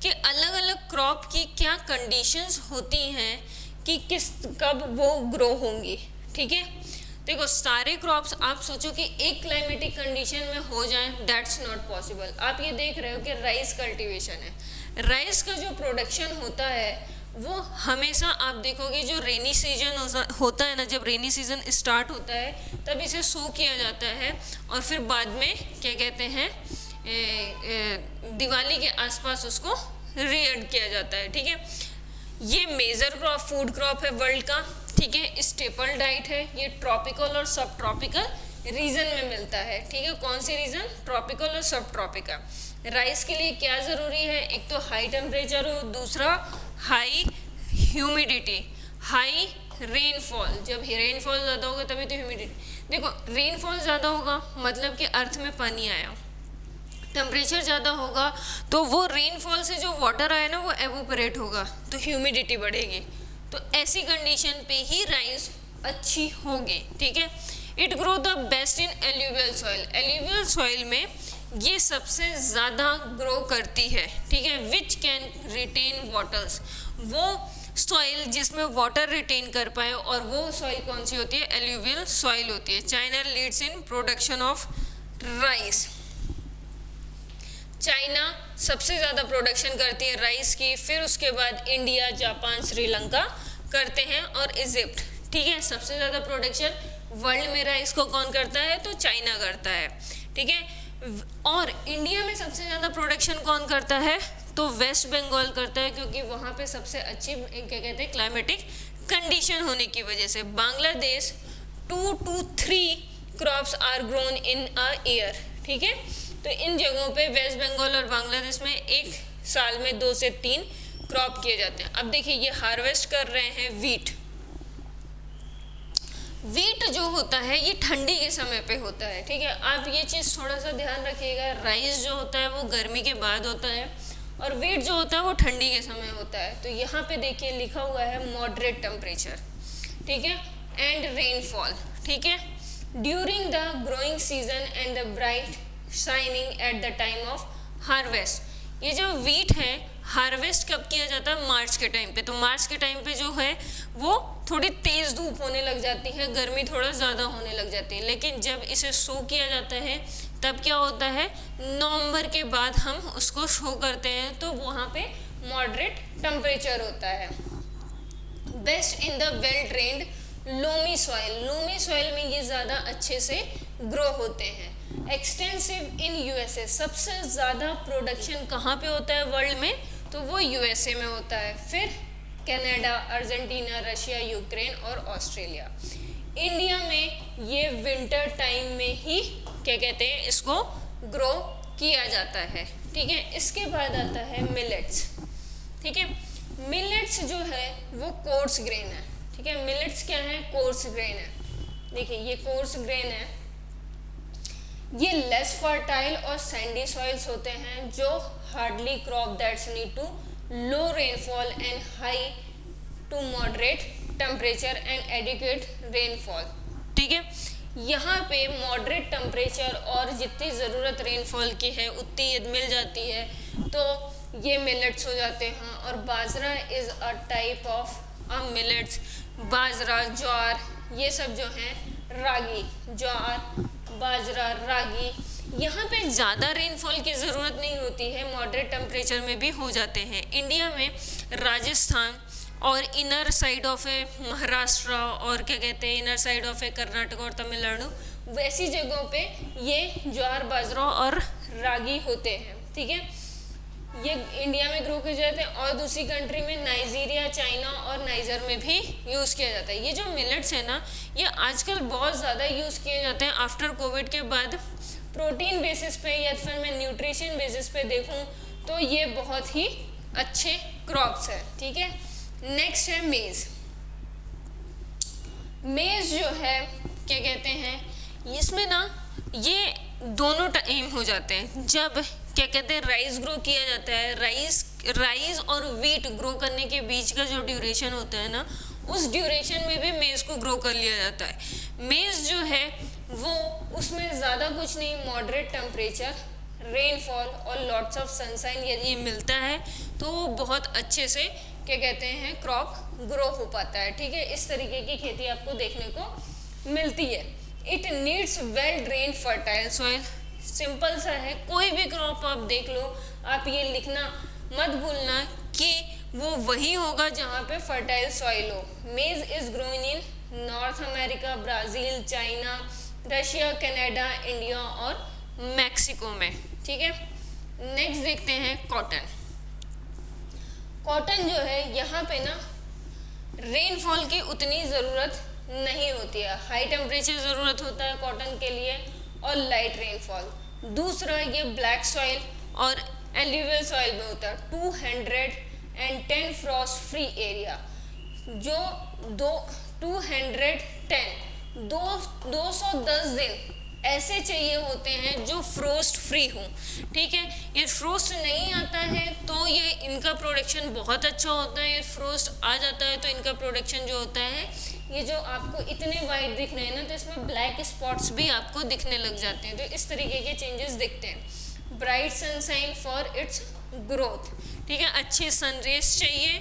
कि अलग अलग क्रॉप की क्या कंडीशंस होती हैं कि कब वो ग्रो होंगी। ठीक है, देखो सारे क्रॉप्स आप सोचो कि एक क्लाइमेटिक कंडीशन में हो जाएं, दैट्स नॉट पॉसिबल। आप ये देख रहे हो कि राइस कल्टीवेशन है, राइस का जो प्रोडक्शन होता है वो हमेशा आप देखोगे जो रेनी सीजन होता है ना, जब रेनी सीजन स्टार्ट होता है तब इसे सो किया जाता है और फिर बाद में क्या कहते हैं दिवाली के आसपास उसको रीएड किया जाता है। ठीक है, ये मेजर क्रॉप फूड क्रॉप है वर्ल्ड का। ठीक है, स्टेपल डाइट है, ये ट्रॉपिकल और सब ट्रॉपिकल रीजन में मिलता है। ठीक है, कौन सी रीजन? ट्रॉपिकल और सब ट्रॉपिकल। राइस के लिए क्या ज़रूरी है? एक तो हाई टेम्परेचर हो, दूसरा हाई ह्यूमिडिटी, हाई रेनफॉल। जब रेनफॉल ज़्यादा होगा तभी तो ह्यूमिडिटी। देखो रेनफॉल ज़्यादा होगा मतलब कि अर्थ में पानी आया, टेम्परेचर ज़्यादा होगा तो वो रेनफॉल से जो वाटर आया ना वो एवोपरेट होगा तो ह्यूमिडिटी बढ़ेगी, तो ऐसी कंडीशन पे ही राइस अच्छी होगी। ठीक है, it grow the best in alluvial soil. Alluvial soil में ये सबसे ज़्यादा ग्रो करती है। ठीक है, विच कैन रिटेन वाटर्स, वो सॉइल जिसमें वाटर रिटेन कर पाए, और वो सॉइल कौन सी होती है? एल्यूवियल सॉइल होती है। China leads in production of rice. China सबसे ज़्यादा प्रोडक्शन करती है राइस की, फिर उसके बाद इंडिया, जापान, श्रीलंका करते हैं और इजिप्ट। ठीक है, सबसे ज़्यादा प्रोडक्शन वर्ल्ड में राइस को कौन करता है? तो चाइना करता है। ठीक है, और इंडिया में सबसे ज़्यादा प्रोडक्शन कौन करता है? तो वेस्ट बंगाल करता है, क्योंकि वहाँ पे सबसे अच्छी क्या कहते हैं क्लाइमेटिक कंडीशन होने की वजह से। Bangladesh 2 to 3 crops are grown in a year. ठीक है, तो इन जगहों पे वेस्ट बंगाल और बांग्लादेश में एक साल में 2 से 3 क्रॉप किए जाते हैं। अब देखिए ये हार्वेस्ट कर रहे हैं वीट। वीट जो होता है ये ठंडी के समय पे होता है। ठीक है, आप ये चीज़ थोड़ा सा ध्यान रखिएगा। राइस जो होता है वो गर्मी के बाद होता है और वीट जो होता है वो ठंडी के समय होता है। तो यहाँ पे देखिए लिखा हुआ है मॉडरेट टेम्परेचर, ठीक है, एंड रेनफॉल। ठीक है, during the growing season and the bright shining at the time of harvest. ये जो वीट है हार्वेस्ट कब किया जाता है? मार्च के टाइम पे। तो मार्च के टाइम पे जो है वो थोड़ी तेज़ धूप होने लग जाती है, गर्मी थोड़ा ज़्यादा होने लग जाती है। लेकिन जब इसे शो किया जाता है तब क्या होता है? नवंबर के बाद हम उसको शो करते हैं, तो वहाँ पे मॉडरेट टेम्परेचर होता है। Best in the well drained loamy soil. Loamy soil में ये ज़्यादा अच्छे से ग्रो होते हैं। Extensive in USA. सबसे ज़्यादा प्रोडक्शन कहाँ पे होता है वर्ल्ड में? तो वो यूएसए में होता है। फिर कनाडा, अर्जेंटीना, रशिया, यूक्रेन और ऑस्ट्रेलिया। इंडिया में ये विंटर टाइम में ही क्या कहते हैं इसको ग्रो किया जाता है। ठीक है, इसके बाद आता है मिलेट्स। ठीक है, मिलेट्स जो है वो कोर्स ग्रेन है। ठीक है, मिलेट्स क्या है? कोर्स ग्रेन है। देखिए ये कोर्स ग्रेन है। ये लेस फर्टाइल और सैंडी सॉइल्स होते हैं जो hardly crop that's need to low rainfall and high to moderate temperature and adequate rainfall. ठीक है, यहाँ पे मॉडरेट टेम्परेचर और जितनी ज़रूरत रेनफॉल की है उतनी मिल जाती है, तो ये मिलेट्स हो जाते हैं। और bajra is a type of millets. बाजरा, ज्वार, ये सब जो हैं, रागी, ज्वार, बाजरा, रागी, यहाँ पे ज़्यादा रेनफॉल की ज़रूरत नहीं होती है, मॉडरेट टेम्परेचर में भी हो जाते हैं। इंडिया में राजस्थान और इनर साइड ऑफ है महाराष्ट्र और क्या कहते हैं इनर साइड ऑफ है कर्नाटक और तमिलनाडु, वैसी जगहों पे ये ज्वार, बाजरा और रागी होते हैं। ठीक है, ये इंडिया में ग्रो किए जाते हैं और दूसरी कंट्री में नाइजीरिया, चाइना और नाइजर में भी यूज़ किया जाता है। ये जो मिलेट्स है ना, ये आजकल बहुत ज़्यादा यूज़ किए जाते हैं आफ्टर कोविड के बाद। प्रोटीन बेसिस पे या फिर मैं न्यूट्रिशन बेसिस पे देखूं तो ये बहुत ही अच्छे क्रॉप्स है। ठीक है, नेक्स्ट है मेज़। मेज़ जो है क्या कहते हैं, इसमें ना ये दोनों टाइम हो जाते हैं। जब क्या कहते हैं राइस ग्रो किया जाता है, राइस और वीट ग्रो करने के बीच का जो ड्यूरेशन होता है ना, उस ड्यूरेशन में भी मेज़ को ग्रो कर लिया जाता है। मेज़ जो है वो उसमें ज़्यादा कुछ नहीं, मॉडरेट टेम्परेचर, रेनफॉल और लॉट्स ऑफ सनशाइन यदि ये मिलता है तो वो बहुत अच्छे से क्या कहते हैं क्रॉप ग्रो हो पाता है। ठीक है, इस तरीके की खेती आपको देखने को मिलती है। It needs well drain fertile soil. Simple सा है, कोई भी क्रॉप आप देख लो, आप ये लिखना मत भूलना कि वो वही होगा जहाँ पे फर्टाइल सॉइल हो। मेज is grown in north America, Brazil, China, Russia, Canada, India और मैक्सिको में। ठीक है, नेक्स्ट देखते हैं कॉटन। कॉटन जो है यहाँ पे ना रेनफॉल की उतनी ज़रूरत नहीं होती है, हाई टेम्परेचर ज़रूरत होता है कॉटन के लिए और लाइट रेनफॉल। दूसरा ये ब्लैक सॉइल और एल्यूवियल सॉइल में होता है। 210 फ्रॉस्ट फ्री एरिया, जो 210 दिन ऐसे चाहिए होते हैं जो फ्रोस्ट फ्री हो। ठीक है, ये फ्रोस्ट नहीं आता है तो ये इनका प्रोडक्शन बहुत अच्छा होता है, ये फ्रोस्ट आ जाता है तो इनका प्रोडक्शन जो होता है, ये जो आपको इतने वाइट दिख रहे हैं ना, तो इसमें ब्लैक स्पॉट्स भी आपको दिखने लग जाते हैं। तो इस तरीके के चेंजेस दिखते हैं। Bright sunshine for its growth. ठीक है, अच्छे सनरेज चाहिए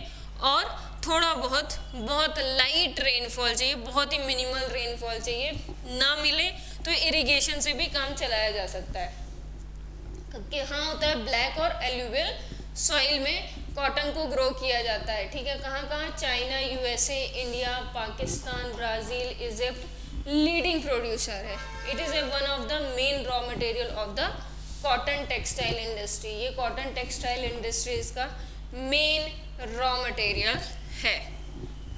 और थोड़ा बहुत लाइट रेनफॉल चाहिए, बहुत ही मिनिमल रेनफॉल चाहिए। ना मिले तो इरिगेशन से भी काम चलाया जा सकता है। कहाँ होता है, ब्लैक और एल्यूवियल सॉइल में कॉटन को ग्रो किया जाता है। ठीक है, कहाँ कहाँ, China, USA, India, Pakistan, Brazil, Egypt leading producer है। It is a one of the main raw material of the cotton textile industry. ये कॉटन टेक्सटाइल इंडस्ट्रीज का मेन रॉ मटेरियल है।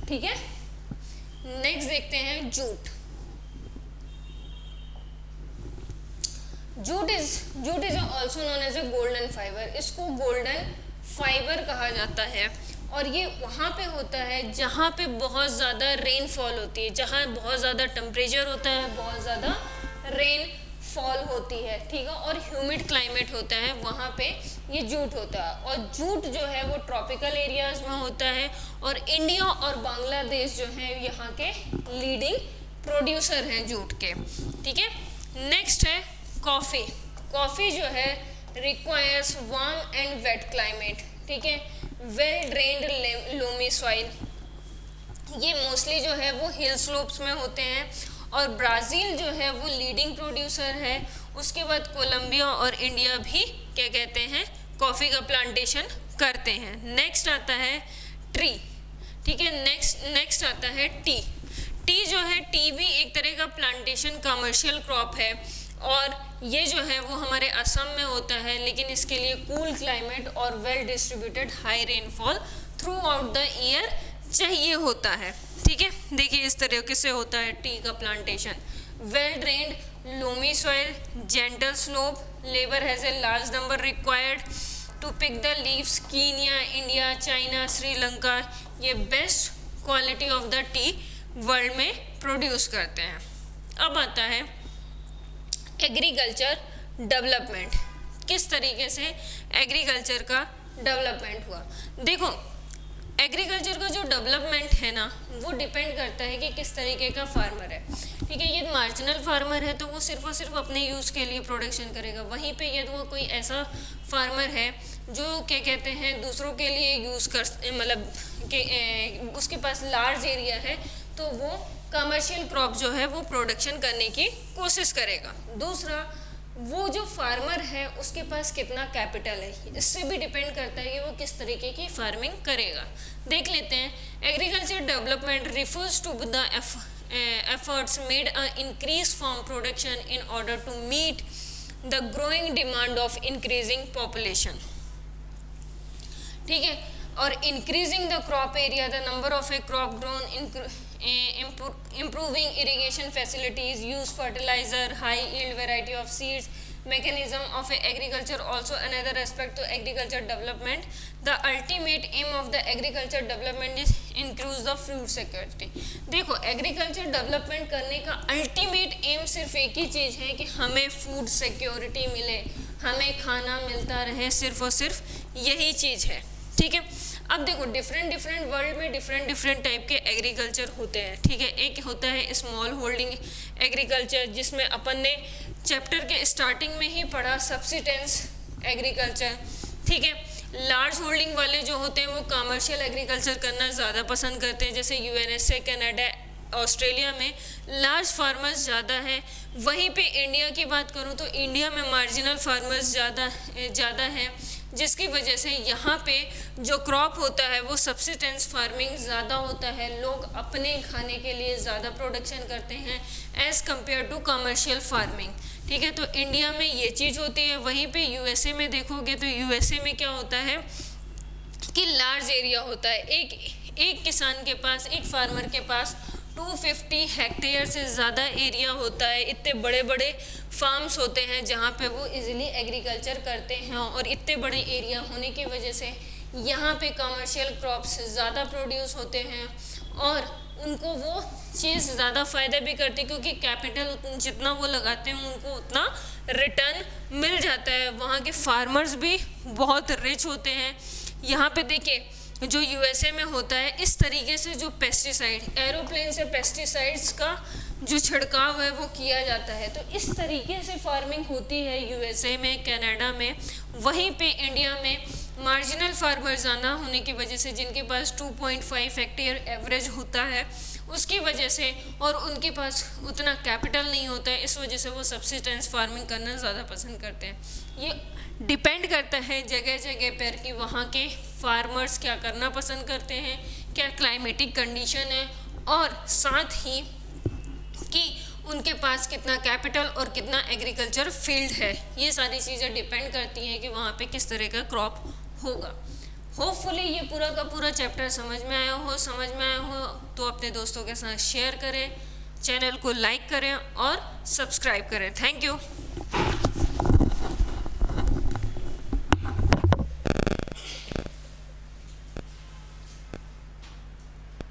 ठीक है, नेक्स्ट देखते हैं jute. Jute is also known as a golden fibre. इसको golden fibre कहा जाता है और ये वहाँ पे होता है जहाँ पे बहुत ज़्यादा रेनफॉल होती है, जहाँ बहुत ज़्यादा टेम्परेचर होता है, बहुत ज़्यादा रेनफॉल होती है। ठीक है, और ह्यूमिड क्लाइमेट होता है, वहाँ पे ये जूट होता है। और जूट जो है वो ट्रॉपिकल एरियाज में होता है और इंडिया और बांग्लादेश जो है यहाँ के लीडिंग प्रोड्यूसर हैं जूट के। ठीक है, नेक्स्ट है कॉफ़ी। कॉफ़ी जो है requires warm and wet climate. ठीक है, वेल ड्रेन्ड लोमी सॉइल। ये मोस्टली जो है वो हिल स्लोप्स में होते हैं और ब्राज़ील जो है वो लीडिंग प्रोड्यूसर है। उसके बाद कोलंबिया और इंडिया भी क्या कहते हैं, कॉफ़ी का प्लांटेशन करते हैं। नेक्स्ट आता है ट्री। ठीक है, नेक्स्ट आता है टी। टी जो है, टी भी एक तरह का प्लांटेशन कमर्शियल क्रॉप है और ये जो है वो हमारे असम में होता है, लेकिन इसके लिए कूल क्लाइमेट और well distributed high rainfall through out the year चाहिए होता है। ठीक है, देखिए इस तरीके से होता है टी का plantation. Well drained loamy soil, gentle slope, labour has a large number required to pick the leaves. Kenya, India, China, Sri Lanka ये best quality of the tea world में प्रोड्यूस करते हैं। अब आता है एग्रीकल्चर डेवलपमेंट। किस तरीके से एग्रीकल्चर का डेवलपमेंट हुआ। देखो एग्रीकल्चर का जो डेवलपमेंट है ना, वो डिपेंड करता है कि किस तरीके का फार्मर है। ठीक है, ये मार्जिनल फार्मर है तो वो सिर्फ और सिर्फ अपने यूज़ के लिए प्रोडक्शन करेगा। वहीं पे यदि वो कोई ऐसा फार्मर है जो क्या कहते हैं दूसरों के लिए यूज़ कर, मतलब कि उसके पास लार्ज एरिया है, तो वो कमर्शियल क्रॉप जो है वो प्रोडक्शन करने की कोशिश करेगा। दूसरा, वो जो फार्मर है उसके पास कितना कैपिटल है, इससे भी डिपेंड करता है कि वो किस तरीके की फार्मिंग करेगा। देख लेते हैं, agriculture development refers to the efforts made a increase farm production in order to meet the growing demand of increasing population. ठीक है, और increasing the crop area, the number of a crop grown, improving irrigation facilities, use fertilizer, high yield variety of seeds, mechanism of agriculture also another aspect to agriculture development. The ultimate aim of the agriculture development is increase the food security. देखो agriculture development करने का ultimate aim सिर्फ एक ही चीज़ है कि हमें food security मिले, हमें खाना मिलता रहे, सिर्फ और सिर्फ यही चीज़ है। ठीक है, अब देखो डिफरेंट वर्ल्ड में डिफरेंट टाइप के एग्रीकल्चर होते हैं। ठीक है, एक होता है स्मॉल होल्डिंग एग्रीकल्चर, जिसमें अपन ने चैप्टर के स्टार्टिंग में ही पढ़ा सब्सिस्टेंस एग्रीकल्चर। ठीक है, लार्ज होल्डिंग वाले जो होते हैं वो कमर्शियल एग्रीकल्चर करना ज़्यादा पसंद करते हैं, जैसे यूएनएसए, कनाडा, ऑस्ट्रेलिया में लार्ज फार्मर्स ज़्यादा है। वहीं पे इंडिया की बात करूँ तो इंडिया में मार्जिनल फार्मर्स ज़्यादा हैं, जिसकी वजह से यहाँ पे जो क्रॉप होता है वो सब्सिस्टेंस फार्मिंग ज़्यादा होता है। लोग अपने खाने के लिए ज़्यादा प्रोडक्शन करते हैं as compare to commercial farming. ठीक है, तो इंडिया में ये चीज़ होती है। वहीं पे यूएसए में देखोगे तो यूएसए में क्या होता है कि लार्ज एरिया होता है। एक किसान के पास, एक फार्मर के पास 250 हेक्टेयर से ज़्यादा एरिया होता है। इतने बड़े बड़े फार्म्स होते हैं जहाँ पे वो इजीली एग्रीकल्चर करते हैं और इतने बड़े एरिया होने की वजह से यहाँ पे कमर्शियल क्रॉप्स ज़्यादा प्रोड्यूस होते हैं और उनको वो चीज़ ज़्यादा फ़ायदा भी करती है, क्योंकि कैपिटल जितना वो लगाते हैं उनको उतना रिटर्न मिल जाता है। वहाँ के फार्मर्स भी बहुत रिच होते हैं। यहाँ पे देखिए जो यूएसए में होता है, इस तरीके से जो पेस्टिसाइड, एरोप्लेन से पेस्टिसाइड्स का जो छिड़काव है वो किया जाता है, तो इस तरीके से फार्मिंग होती है यूएसए में, कनाडा में। वहीं पे इंडिया में मार्जिनल फार्मर ज़्यादा होने की वजह से, जिनके पास 2.5 हेक्टेयर एवरेज होता है, उसकी वजह से, और उनके पास उतना कैपिटल नहीं होता है, इस वजह से वो सब्सिस्टेंस फार्मिंग करना ज़्यादा पसंद करते हैं। ये डिपेंड करता है जगह जगह पर कि वहाँ के फार्मर्स क्या करना पसंद करते हैं, क्या क्लाइमेटिक कंडीशन है, और साथ ही कि उनके पास कितना कैपिटल और कितना एग्रीकल्चर फील्ड है। ये सारी चीज़ें डिपेंड करती हैं कि वहाँ पे किस तरह का क्रॉप होगा। होपफुली ये पूरा का पूरा चैप्टर समझ में आया हो तो अपने दोस्तों के साथ शेयर करें, चैनल को लाइक करें और सब्सक्राइब करें। Thank you.